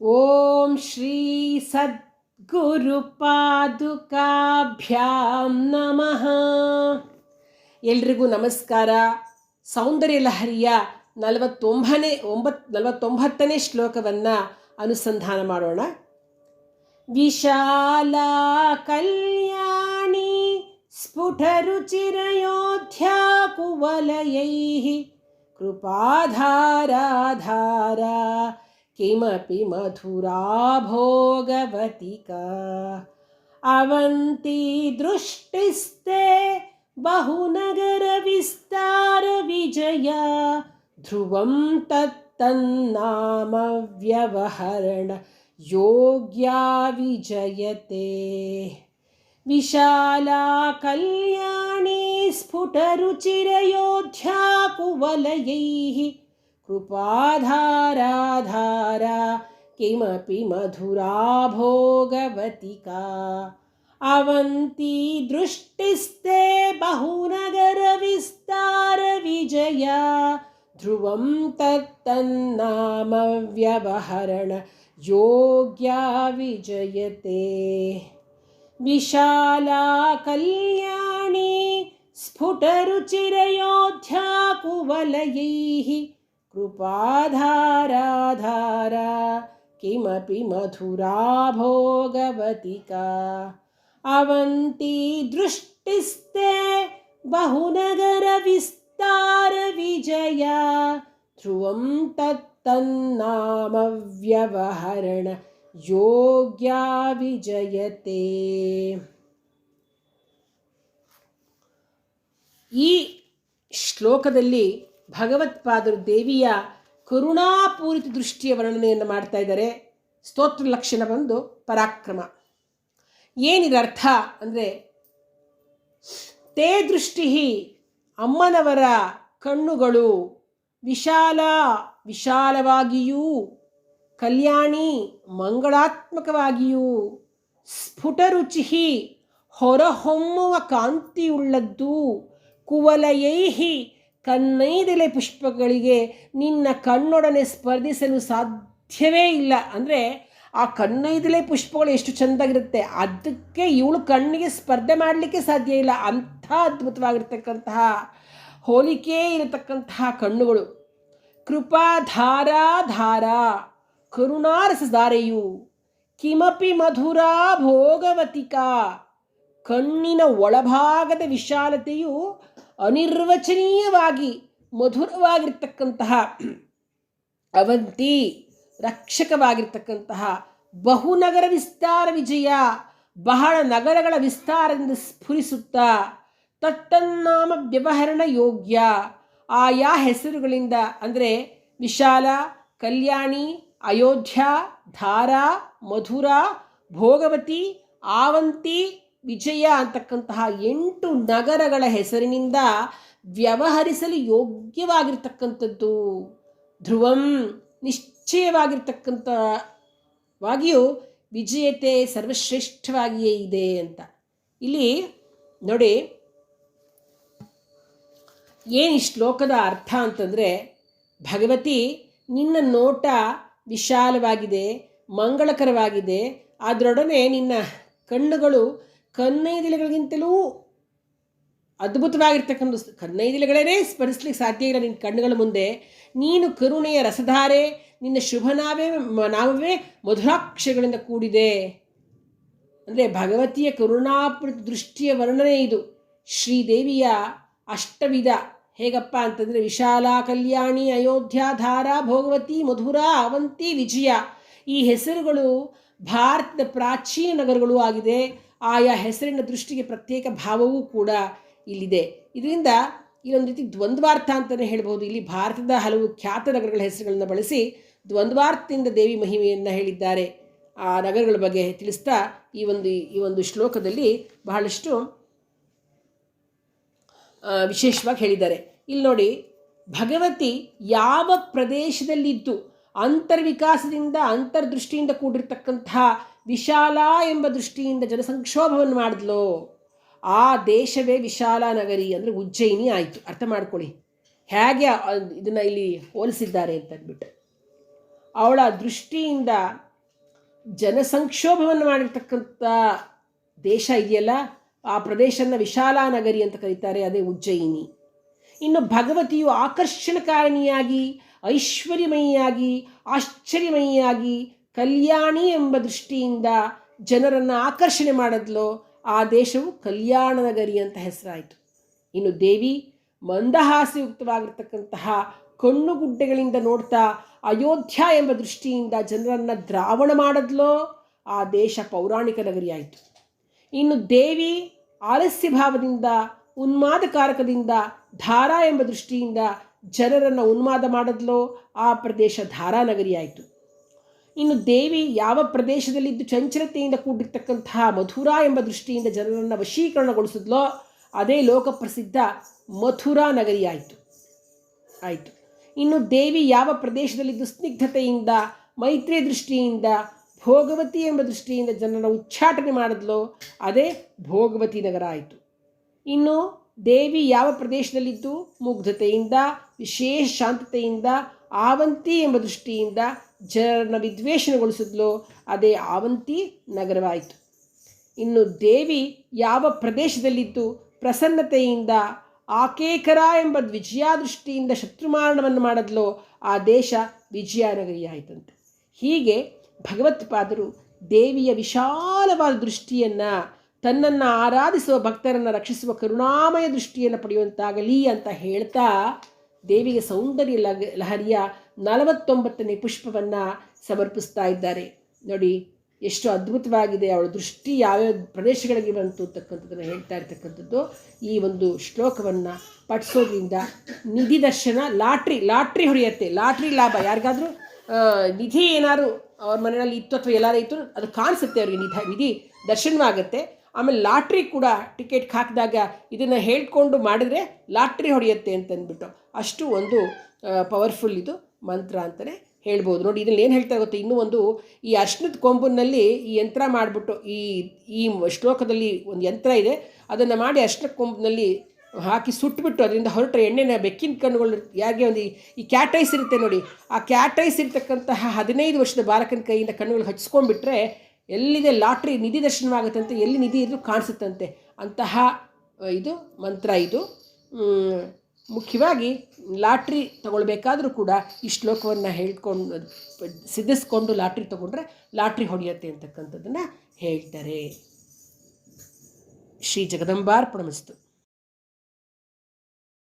ಓಂ ಶ್ರೀ ಸದ್ಗುರು ಪಾದುಕಾಭ್ಯಾಂ ನಮಃ. ಎಲ್ರಿಗೂ ನಮಸ್ಕಾರ. ಸೌಂದರ್ಯ ಲಹರಿಯ 49ನೇ ಶ್ಲೋಕವನ್ನು ಅನುಸಂಧಾನ ಮಾಡೋಣ. ವಿಶಾಲಾ ಕಲ್ಯಾಣಿ ಸ್ಫುಟರುಚಿರಯೋಧ್ಯಾ ಕುವಲಯೈಃ ಕೃಪಾಧಾರಾಧಾರಾ किमपि मधुरा भोगवतिका अवन्ती दृष्टिस्ते बहुनगर विस्तार विजया ध्रुवं तत्तन्नाम व्यवहरण योग्या विजयते. विशाला कल्याणी स्फुटरुचिरयोध्या कुवलयैः कृपाधाराधारा किमपि मधुरा भोगवतिका अवन्ती दृष्टिस्ते बहुनगर विस्तार विजया ध्रुवं तत्तन्नाम व्यवहरण योग्या विजयते. विशाला कल्याणी स्फुटरुचिरयोध्या कुवलयैः कृपाधाराधारा किमपि मधुरा भोगवतिका अवन्ती दृष्टिस्ते बहुनगर विस्तार विजया ध्रुवं तत्तन्नाम व्यवहरण योग्या विजयते. ಈ ಶ್ಲೋಕದಲ್ಲಿ ಭಗವತ್ಪಾದರು ದೇವಿಯ ಕರುಣಾಪೂರಿತ ದೃಷ್ಟಿಯ ವರ್ಣನೆಯನ್ನು ಮಾಡ್ತಾ ಇದ್ದಾರೆ. ಸ್ತೋತ್ರ ಲಕ್ಷಣ ಬಂದು ಪರಾಕ್ರಮ. ಏನಿದರ್ಥ ಅಂದರೆ, ತೇ ದೃಷ್ಟಿ ಅಮ್ಮನವರ ಕಣ್ಣುಗಳು ವಿಶಾಲವಾಗಿಯೂ ಕಲ್ಯಾಣಿ ಮಂಗಳಾತ್ಮಕವಾಗಿಯೂ ಸ್ಫುಟರುಚಿ ಹೊರಹೊಮ್ಮುವ ಕಾಂತಿಯುಳ್ಳದ್ದು ಕುವಲಯೈಹಿ ಕನ್ನೈದೆಲೆ ಪುಷ್ಪಗಳಿಗೆ ನಿನ್ನ ಕಣ್ಣೊಡನೆ ಸ್ಪರ್ಧಿಸಲು ಸಾಧ್ಯವೇ ಇಲ್ಲ. ಅಂದರೆ ಆ ಕನ್ನೈದೆಲೆ ಪುಷ್ಪಗಳು ಎಷ್ಟು ಚೆಂದಾಗಿರುತ್ತೆ, ಅದಕ್ಕೆ ಇವಳು ಕಣ್ಣಿಗೆ ಸ್ಪರ್ಧೆ ಮಾಡಲಿಕ್ಕೆ ಸಾಧ್ಯ ಇಲ್ಲ. ಅಂಥ ಅದ್ಭುತವಾಗಿರ್ತಕ್ಕಂತಹ ಹೋಲಿಕೆ ಇರತಕ್ಕಂತಹ ಕಣ್ಣುಗಳು. ಕೃಪಾಧಾರಾಧಾರ ಕರುಣಾರಸಧಾರೆಯು ಕಿಮಪಿ ಮಧುರಾ ಭೋಗವತಿಕಾ ಕಣ್ಣಿನ ಒಳಭಾಗದ ವಿಶಾಲತೆಯು ಅನಿರ್ವಚನೀಯವಾಗಿ ಮಧುರವಾಗಿರ್ತಕ್ಕಂತಹ ಅವಂತಿ ರಕ್ಷಕವಾಗಿರ್ತಕ್ಕಂತಹ ಬಹುನಗರ ವಿಸ್ತಾರ ವಿಜಯ ಬಹಳ ನಗರಗಳ ವಿಸ್ತಾರದಿಂದ ಸ್ಫುರಿಸುತ್ತಾ ತತ್ತನ್ನಾಮ ವ್ಯವಹರಣ ಯೋಗ್ಯ ಆಯಾ ಹೆಸರುಗಳಿಂದ ಅಂದರೆ ವಿಶಾಲ, ಕಲ್ಯಾಣಿ, ಅಯೋಧ್ಯ, ಧಾರಾ, ಮಧುರ, ಭೋಗವತಿ, ಆವಂತಿ, ವಿಜಯ ಅಂತಕ್ಕಂತಹ 8 ನಗರಗಳ ಹೆಸರಿನಿಂದ ವ್ಯವಹರಿಸಲು ಯೋಗ್ಯವಾಗಿರ್ತಕ್ಕಂಥದ್ದು. ಧ್ರುವಂ ನಿಶ್ಚಯವಾಗಿರ್ತಕ್ಕಂಥವಾಗಿಯೂ ವಿಜಯತೆ ಸರ್ವಶ್ರೇಷ್ಠವಾಗಿಯೇ ಇದೆ ಅಂತ. ಇಲ್ಲಿ ನೋಡಿ, ಏನು ಈ ಶ್ಲೋಕದ ಅರ್ಥ ಅಂತಂದರೆ, ಭಗವತಿ ನಿನ್ನ ನೋಟ ವಿಶಾಲವಾಗಿದೆ, ಮಂಗಳಕರವಾಗಿದೆ, ಅದರೊಡನೆ ನಿನ್ನ ಕಣ್ಣುಗಳು ಕನ್ನೈದಿಲೆಗಳಿಗಿಂತಲೂ ಅದ್ಭುತವಾಗಿರ್ತಕ್ಕಂಥ ಕನ್ನೈದಿಲೆಗಳೇ ಸ್ಪರ್ಧಿಸ್ಲಿಕ್ಕೆ ಸಾಧ್ಯ ಇಲ್ಲ ನಿನ್ನ ಕಣ್ಣುಗಳ ಮುಂದೆ. ನೀನು ಕರುಣೆಯ ರಸಧಾರೆ, ನಿನ್ನ ನಾಮವೇ ಮಧುರಾಕ್ಷರಗಳಿಂದ ಕೂಡಿದೆ. ಅಂದರೆ ಭಗವತಿಯ ಕರುಣಾಪೂರಿತ ದೃಷ್ಟಿಯ ವರ್ಣನೆ ಇದು. ಶ್ರೀದೇವಿಯ ಅಷ್ಟವಿಧ ಹೇಗಪ್ಪ ಅಂತಂದರೆ, ವಿಶಾಲ, ಕಲ್ಯಾಣಿ, ಅಯೋಧ್ಯ, ಧಾರಾ, ಭೋಗವತಿ, ಮಧುರ, ಅವಂತಿ, ವಿಜಯ ಈ ಹೆಸರುಗಳು ಭಾರತದ ಪ್ರಾಚೀನ ನಗರಗಳು ಆಗಿದೆ. ಆಯಾ ಹೆಸರಿನ ದೃಷ್ಟಿಗೆ ಪ್ರತ್ಯೇಕ ಭಾವವೂ ಕೂಡ ಇಲ್ಲಿದೆ. ಇದರಿಂದ ಇದೊಂದು ರೀತಿ ದ್ವಂದ್ವಾರ್ಥ ಅಂತಲೇ ಹೇಳ್ಬೋದು. ಇಲ್ಲಿ ಭಾರತದ ಹಲವು ಖ್ಯಾತ ನಗರಗಳ ಹೆಸರುಗಳನ್ನು ಬಳಸಿ ದ್ವಂದ್ವಾರ್ಥದಿಂದ ದೇವಿ ಮಹಿಮೆಯನ್ನು ಹೇಳಿದ್ದಾರೆ. ಆ ನಗರಗಳ ಬಗ್ಗೆ ತಿಳಿಸ್ತಾ ಈ ಒಂದು ಶ್ಲೋಕದಲ್ಲಿ ಬಹಳಷ್ಟು ವಿಶೇಷವಾಗಿ ಹೇಳಿದ್ದಾರೆ. ಇಲ್ಲಿ ನೋಡಿ, ಭಗವತಿ ಯಾವ ಪ್ರದೇಶದಲ್ಲಿದ್ದು ಅಂತರ್ವಿಕಾಸದಿಂದ ಅಂತರ್ದೃಷ್ಟಿಯಿಂದ ಕೂಡಿರ್ತಕ್ಕಂತಹ ವಿಶಾಲ ಎಂಬ ದೃಷ್ಟಿಯಿಂದ ಜನಸಂಕ್ಷೋಭವನ್ನು ಮಾಡಿದ್ಲೋ ಆ ದೇಶವೇ ವಿಶಾಲ ನಗರಿ ಅಂದರೆ ಉಜ್ಜಯಿನಿ ಆಯಿತು. ಅರ್ಥ ಮಾಡ್ಕೊಳ್ಳಿ ಹೇಗೆ ಇದನ್ನು ಇಲ್ಲಿ ಹೋಲಿಸಿದ್ದಾರೆ ಅಂತ ಅಂದ್ಬಿಟ್ಟು. ಅವಳ ದೃಷ್ಟಿಯಿಂದ ಜನಸಂಕ್ಷೋಭವನ್ನು ಮಾಡಿರ್ತಕ್ಕಂಥ ದೇಶ ಇದೆಯಲ್ಲ, ಆ ಪ್ರದೇಶನ ವಿಶಾಲಾ ನಗರಿ ಅಂತ ಕರೀತಾರೆ, ಅದೇ ಉಜ್ಜಯಿನಿ. ಇನ್ನು ಭಗವತಿಯು ಆಕರ್ಷಣಕಾರಿಣಿಯಾಗಿ, ಐಶ್ವರ್ಯಮಯಿಯಾಗಿ, ಆಶ್ಚರ್ಯಮಯಿಯಾಗಿ, ಕಲ್ಯಾಣಿ ಎಂಬ ದೃಷ್ಟಿಯಿಂದ ಜನರನ್ನು ಆಕರ್ಷಣೆ ಮಾಡಿದ್ಲೋ ಆ ದೇಶವು ಕಲ್ಯಾಣ ನಗರಿ ಅಂತ ಹೆಸರಾಯಿತು. ಇನ್ನು ದೇವಿ ಮಂದಹಾಸ್ಯಯುಕ್ತವಾಗಿರ್ತಕ್ಕಂತಹ ಕಣ್ಣುಗುಡ್ಡೆಗಳಿಂದ ನೋಡ್ತಾ ಅಯೋಧ್ಯ ಎಂಬ ದೃಷ್ಟಿಯಿಂದ ಜನರನ್ನು ದ್ರಾವಣ ಮಾಡಿದ್ಲೋ ಆ ದೇಶ ಪೌರಾಣಿಕ ನಗರಿ ಆಯಿತು. ಇನ್ನು ದೇವಿ ಆಲಸ್ಯ ಭಾವದಿಂದ, ಉನ್ಮಾದಕಾರಕದಿಂದ ಧಾರಾ ಎಂಬ ದೃಷ್ಟಿಯಿಂದ ಜನರನ್ನು ಉನ್ಮಾದ ಮಾಡಿದ್ಲೋ ಆ ಪ್ರದೇಶ ಧಾರಾನಗರಿ ಆಯಿತು. ಇನ್ನು ದೇವಿ ಯಾವ ಪ್ರದೇಶದಲ್ಲಿದ್ದು ಚಂಚಲತೆಯಿಂದ ಕೂಡಿರ್ತಕ್ಕಂತಹ ಮಥುರಾ ಎಂಬ ದೃಷ್ಟಿಯಿಂದ ಜನರನ್ನು ವಶೀಕರಣಗೊಳಿಸಿದ್ಲೋ ಅದೇ ಲೋಕಪ್ರಸಿದ್ಧ ಮಥುರಾ ನಗರಿ ಆಯಿತು. ಇನ್ನು ದೇವಿ ಯಾವ ಪ್ರದೇಶದಲ್ಲಿದ್ದು ಸ್ನಿಗ್ಧತೆಯಿಂದ, ಮೈತ್ರಿಯ ದೃಷ್ಟಿಯಿಂದ, ಭೋಗವತಿ ಎಂಬ ದೃಷ್ಟಿಯಿಂದ ಜನರನ್ನು ಉಚ್ಚಾಟನೆ ಮಾಡಿದ್ಲೋ ಅದೇ ಭೋಗವತಿ ನಗರ ಆಯಿತು. ಇನ್ನು ದೇವಿ ಯಾವ ಪ್ರದೇಶದಲ್ಲಿದ್ದು ಮುಗ್ಧತೆಯಿಂದ, ವಿಶೇಷ ಶಾಂತತೆಯಿಂದ, ಆವಂತಿ ಎಂಬ ದೃಷ್ಟಿಯಿಂದ ಜನರನ್ನು ವಿದ್ವೇಷಣೆಗೊಳಿಸಿದ್ಲೋ ಅದೇ ಆವಂತಿ ನಗರವಾಯಿತು. ಇನ್ನು ದೇವಿ ಯಾವ ಪ್ರದೇಶದಲ್ಲಿದ್ದು ಪ್ರಸನ್ನತೆಯಿಂದ, ಆಕೇಕರ ಎಂಬ ವಿಜಯಾದೃಷ್ಟಿಯಿಂದ ಶತ್ರುಮಾರಣವನ್ನು ಮಾಡಿದ್ಲೋ ಆ ದೇಶ ವಿಜಯನಗರಿ ಆಯಿತಂತೆ. ಹೀಗೆ ಭಗವತ್ಪಾದರು ದೇವಿಯ ವಿಶಾಲವಾದ ದೃಷ್ಟಿಯನ್ನು, ತನ್ನನ್ನು ಆರಾಧಿಸುವ ಭಕ್ತರನ್ನು ರಕ್ಷಿಸುವ ಕರುಣಾಮಯ ದೃಷ್ಟಿಯನ್ನು ಪಡೆಯುವಂತಾಗಲಿ ಅಂತ ಹೇಳ್ತಾ ದೇವಿಗೆ ಸೌಂದರ್ಯ ಲಹರಿಯ 49ನೇ ಪುಷ್ಪವನ್ನು ಸಮರ್ಪಿಸ್ತಾ ಇದ್ದಾರೆ. ನೋಡಿ ಎಷ್ಟು ಅದ್ಭುತವಾಗಿದೆ, ಅವಳ ದೃಷ್ಟಿ ಯಾವ್ಯಾವ ಪ್ರದೇಶಗಳಿಗೆ ಬಂತು ಅಂತಕ್ಕಂಥದ್ದನ್ನು ಹೇಳ್ತಾ ಇರ್ತಕ್ಕಂಥದ್ದು. ಈ ಒಂದು ಶ್ಲೋಕವನ್ನು ಪಠಿಸೋದ್ರಿಂದ ನಿಧಿ ದರ್ಶನ, ಲಾಟ್ರಿ ಹೊಡೆಯುತ್ತೆ, ಲಾಟ್ರಿ ಲಾಭ. ಯಾರಿಗಾದರೂ ನಿಧಿ ಏನಾದ್ರು ಅವ್ರ ಮನೆಯಲ್ಲಿ ಇತ್ತು ಅಥವಾ ಎಲ್ಲಾರು ಇತ್ತು ಅದು ಕಾಣಿಸುತ್ತೆ, ಅವರಿಗೆ ನಿಧಿ ದರ್ಶನವಾಗುತ್ತೆ. ಆಮೇಲೆ ಲಾಟ್ರಿ ಕೂಡ ಟಿಕೆಟ್ ಹಾಕಿದಾಗ ಇದನ್ನು ಹೇಳ್ಕೊಂಡು ಮಾಡಿದ್ರೆ ಲಾಟ್ರಿ ಹೊಡೆಯುತ್ತೆ ಅಂತಂದ್ಬಿಟ್ಟು ಅಷ್ಟು ಒಂದು ಪವರ್ಫುಲ್ ಇದು ಮಂತ್ರ ಅಂತಲೇ ಹೇಳ್ಬೋದು. ನೋಡಿ ಇದನ್ನು ಏನು ಹೇಳ್ತಾ ಗೊತ್ತೆ, ಇನ್ನೂ ಒಂದು ಈ ಅರ್ಶಿಣದ ಕೊಂಬಿನಲ್ಲಿ ಈ ಯಂತ್ರ ಮಾಡಿಬಿಟ್ಟು ಈ ಶ್ಲೋಕದಲ್ಲಿ ಒಂದು ಯಂತ್ರ ಇದೆ, ಅದನ್ನು ಮಾಡಿ ಅರ್ಶಿಣದ ಕೊಂಬಿನಲ್ಲಿ ಹಾಕಿ ಸುಟ್ಬಿಟ್ಟು ಅದರಿಂದ ಹೊರಟ್ರೆ ಎಣ್ಣೆನ ಬೆಕ್ಕಿನ ಕಣ್ಣುಗಳು ಯಾಕೆ ಒಂದು ಈ ಕ್ಯಾಟೈಸ್ ಇರುತ್ತೆ ನೋಡಿ, ಆ ಕ್ಯಾಟೈಸ್ ಇರ್ತಕ್ಕಂತಹ 15 ವರ್ಷದ ಬಾಲಕನ ಕೈಯಿಂದ ಕಣ್ಣುಗಳು ಹಚ್ಕೊಂಡ್ಬಿಟ್ರೆ ಎಲ್ಲಿದೆ ಲಾಟ್ರಿ ನಿಧಿ ದರ್ಶನವಾಗುತ್ತಂತೆ, ಎಲ್ಲಿ ನಿಧಿ ಇದ್ರೂ ಕಾಣಿಸುತ್ತಂತೆ. ಅಂತಹ ಇದು ಮಂತ್ರ ಇದು. ಮುಖ್ಯವಾಗಿ ಲಾಟ್ರಿ ತಗೊಳ್ಬೇಕಾದ್ರೂ ಕೂಡ ಈ ಶ್ಲೋಕವನ್ನು ಹೇಳ್ಕೊಂಡು ಸಿದ್ಧಿಸ್ಕೊಂಡು ಲಾಟ್ರಿ ತೊಗೊಂಡ್ರೆ ಲಾಟ್ರಿ ಹೊಡೆಯುತ್ತೆ ಅಂತಕ್ಕಂಥದ್ದನ್ನು ಹೇಳ್ತಾರೆ. ಶ್ರೀ ಜಗದಂಬಾರ್ಪಣಮಸ್ತು.